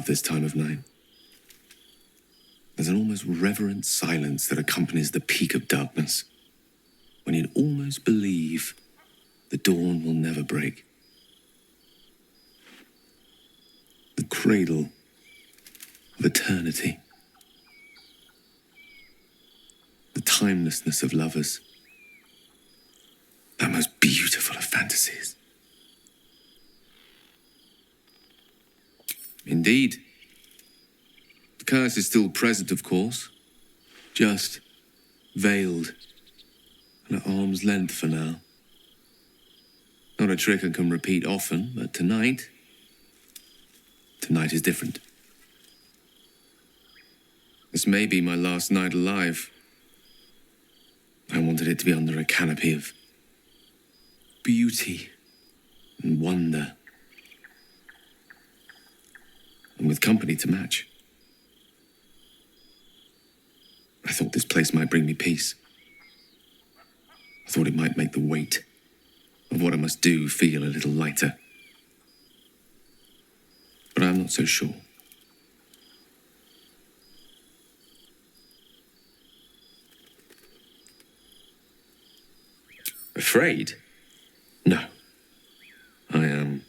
love this time of night. There's an almost reverent silence that accompanies the peak of darkness, when you'd almost believe the dawn will never break. The cradle of eternity. The timelessness of lovers. That most beautiful of fantasies. Indeed. The curse is still present, of course. Just veiled and at arm's length for now. Not a trick I can repeat often, but tonight is different. This may be my last night alive. I wanted it to be under a canopy of beauty and wonder, and with company to match. I thought this place might bring me peace. I thought it might make the weight of what I must do feel a little lighter. But I'm not so sure. Afraid? No. I am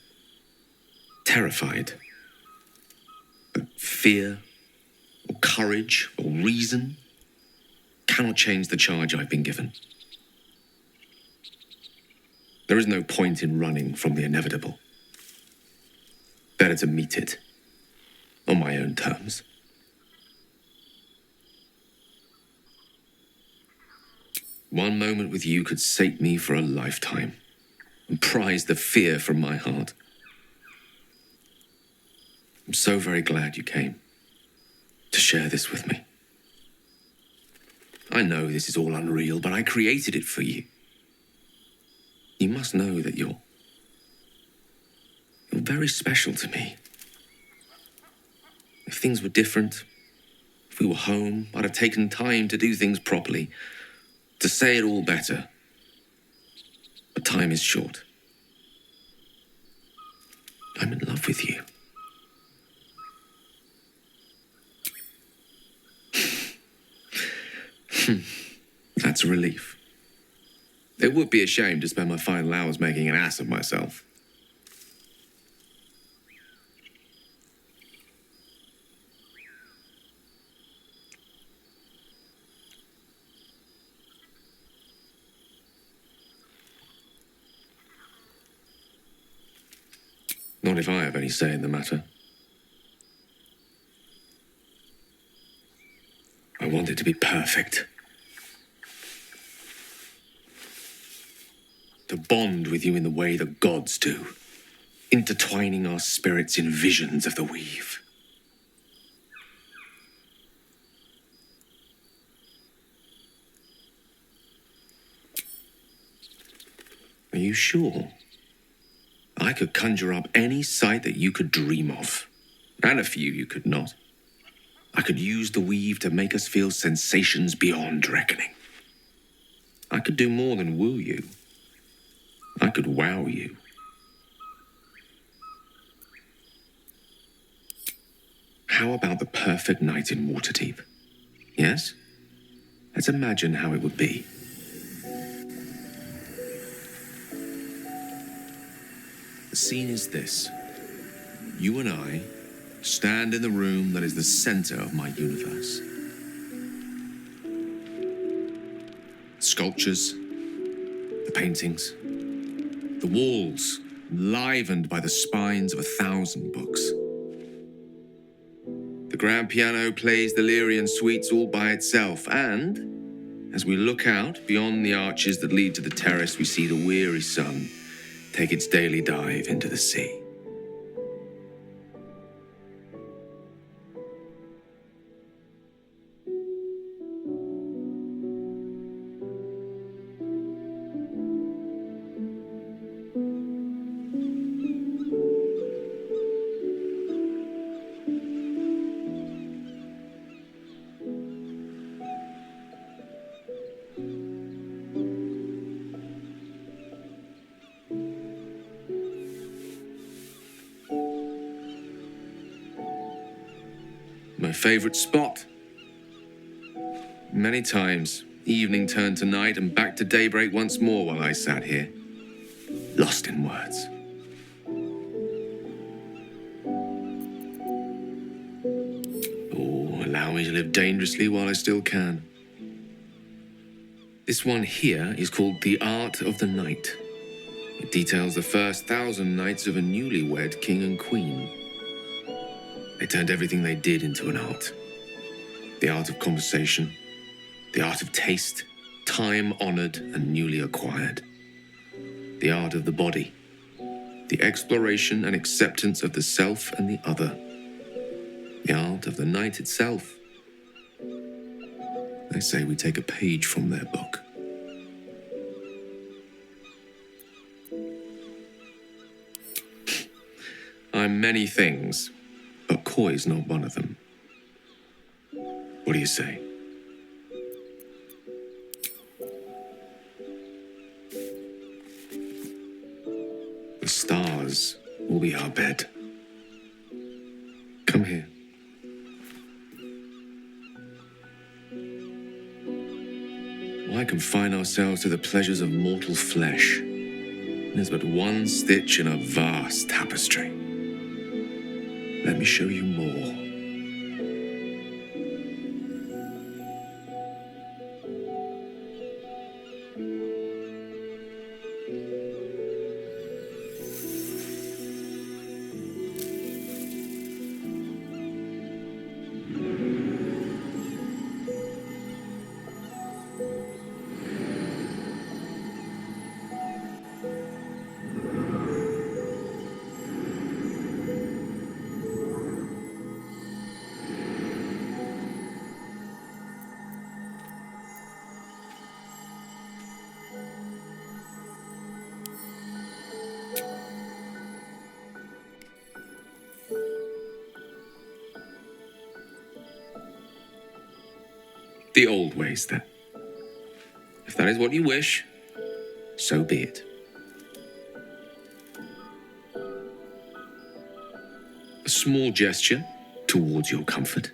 terrified. But fear, or courage, or reason cannot change the charge I've been given. There is no point in running from the inevitable. Better to meet it on my own terms. One moment with you could sate me for a lifetime and prize the fear from my heart. I'm so very glad you came to share this with me. I know this is all unreal, but I created it for you. You must know that you're very special to me. If things were different, if we were home, I'd have taken time to do things properly, to say it all better. But time is short. I'm in love with you. That's a relief. It would be a shame to spend my final hours making an ass of myself. Not if I have any say in the matter. I want it to be perfect. To bond with you in the way the gods do, intertwining our spirits in visions of the weave. Are you sure? I could conjure up any sight that you could dream of, and a few you could not. I could use the weave to make us feel sensations beyond reckoning. I could do more than woo you. I could wow you. How about the perfect night in Waterdeep? Yes? Let's imagine how it would be. The scene is this. You and I stand in the room that is the center of my universe. Sculptures, the paintings, the walls livened by the spines of 1,000 books. The grand piano plays the Lyrian suites all by itself, and as we look out beyond the arches that lead to the terrace, we see the weary sun take its daily dive into the sea. my favorite spot. Many times, evening turned to night and back to daybreak once more while I sat here, lost in words. Oh, allow me to live dangerously while I still can. This one here is called The Art of the Night. It details the first 1,000 nights of a newlywed king and queen. They turned everything they did into an art. The art of conversation, the art of taste, time-honored and newly acquired. The art of the body, the exploration and acceptance of the self and the other. The art of the night itself. They say we take a page from their book. I'm many things, but coy's not one of them. What do you say? The stars will be our bed. Come here. Why confine ourselves to the pleasures of mortal flesh? There's but one stitch in a vast tapestry. Let me show you more. The old ways, then. If that is what you wish, so be it. A small gesture towards your comfort.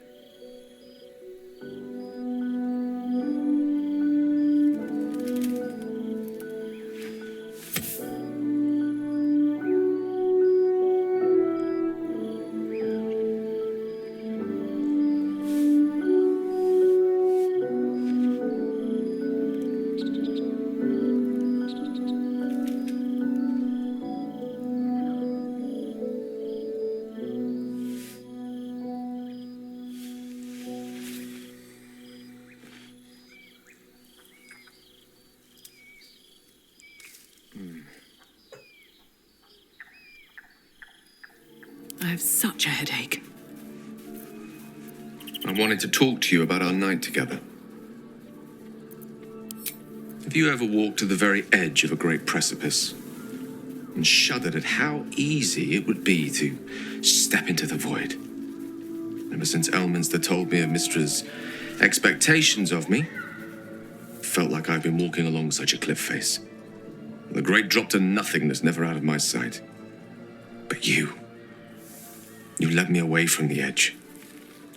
I have such a headache. I wanted to talk to you about our night together. Have you ever walked to the very edge of a great precipice and shuddered at how easy it would be to step into the void? Ever since Elminster told me of Mistra's expectations of me, it felt like I've been walking along such a cliff face. The great drop to nothingness never out of my sight. But you led me away from the edge.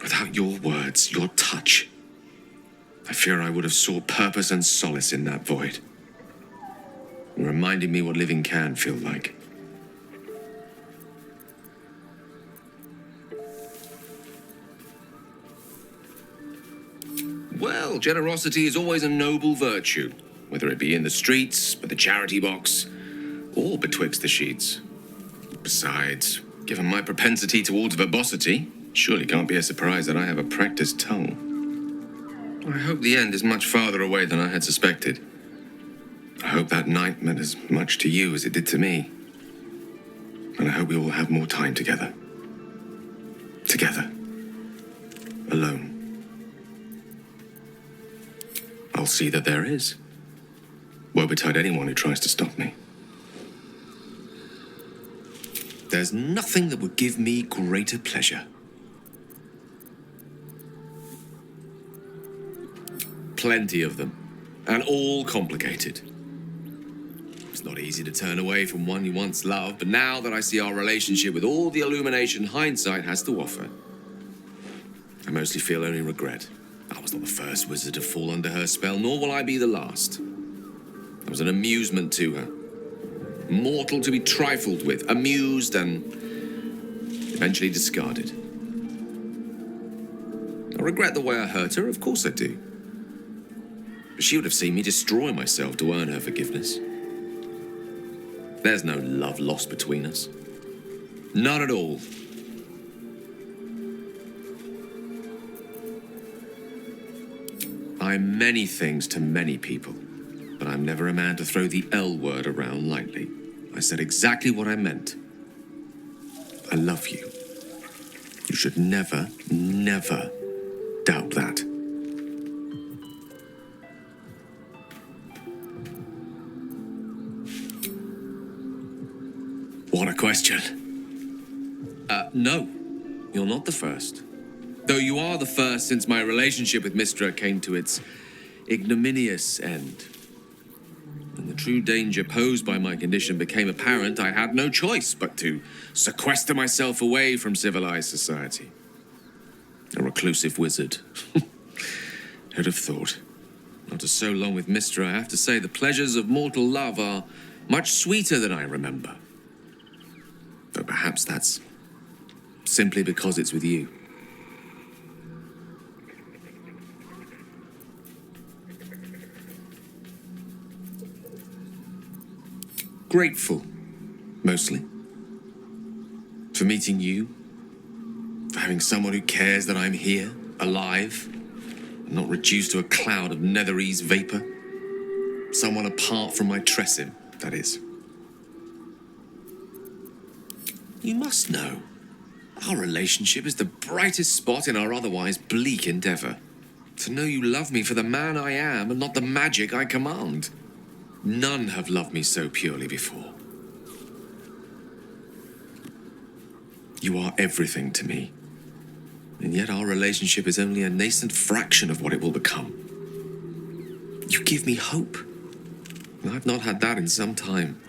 Without your words, your touch, I fear I would have sought purpose and solace in that void. It reminded me what living can feel like. Well, generosity is always a noble virtue, whether it be in the streets, by the charity box, or betwixt the sheets. Besides, given my propensity towards verbosity, surely can't be a surprise that I have a practiced tongue. I hope the end is much farther away than I had suspected. I hope that night meant as much to you as it did to me. And I hope we will have more time together. Together. Alone. I'll see that there is. Woe betide anyone who tries to stop me. There's nothing that would give me greater pleasure. Plenty of them, and all complicated. It's not easy to turn away from one you once loved, but now that I see our relationship with all the illumination hindsight has to offer, I mostly feel only regret. I was not the first wizard to fall under her spell, nor will I be the last. I was an amusement to her. Mortal to be trifled with, amused and eventually discarded. I regret the way I hurt her, of course I do. But she would have seen me destroy myself to earn her forgiveness. There's no love lost between us. None at all. I'm many things to many people, but I'm never a man to throw the L word around lightly. I said exactly what I meant. I love you. You should never, never doubt that. What a question. No, you're not the first. Though you are the first since my relationship with Mistra came to its ignominious end. When the true danger posed by my condition became apparent, I had no choice but to sequester myself away from civilized society. A reclusive wizard. Who'd have thought? After so long with Mistra, I have to say the pleasures of mortal love are much sweeter than I remember. Though perhaps that's simply because it's with you. Grateful, mostly. For meeting you. For having someone who cares that I'm here, alive, and not reduced to a cloud of netherese vapor. Someone apart from my Tressim, that is. You must know, our relationship is the brightest spot in our otherwise bleak endeavor. To know you love me for the man I am and not the magic I command. None have loved me so purely before. You are everything to me. And yet our relationship is only a nascent fraction of what it will become. You give me hope. I've not had that in some time.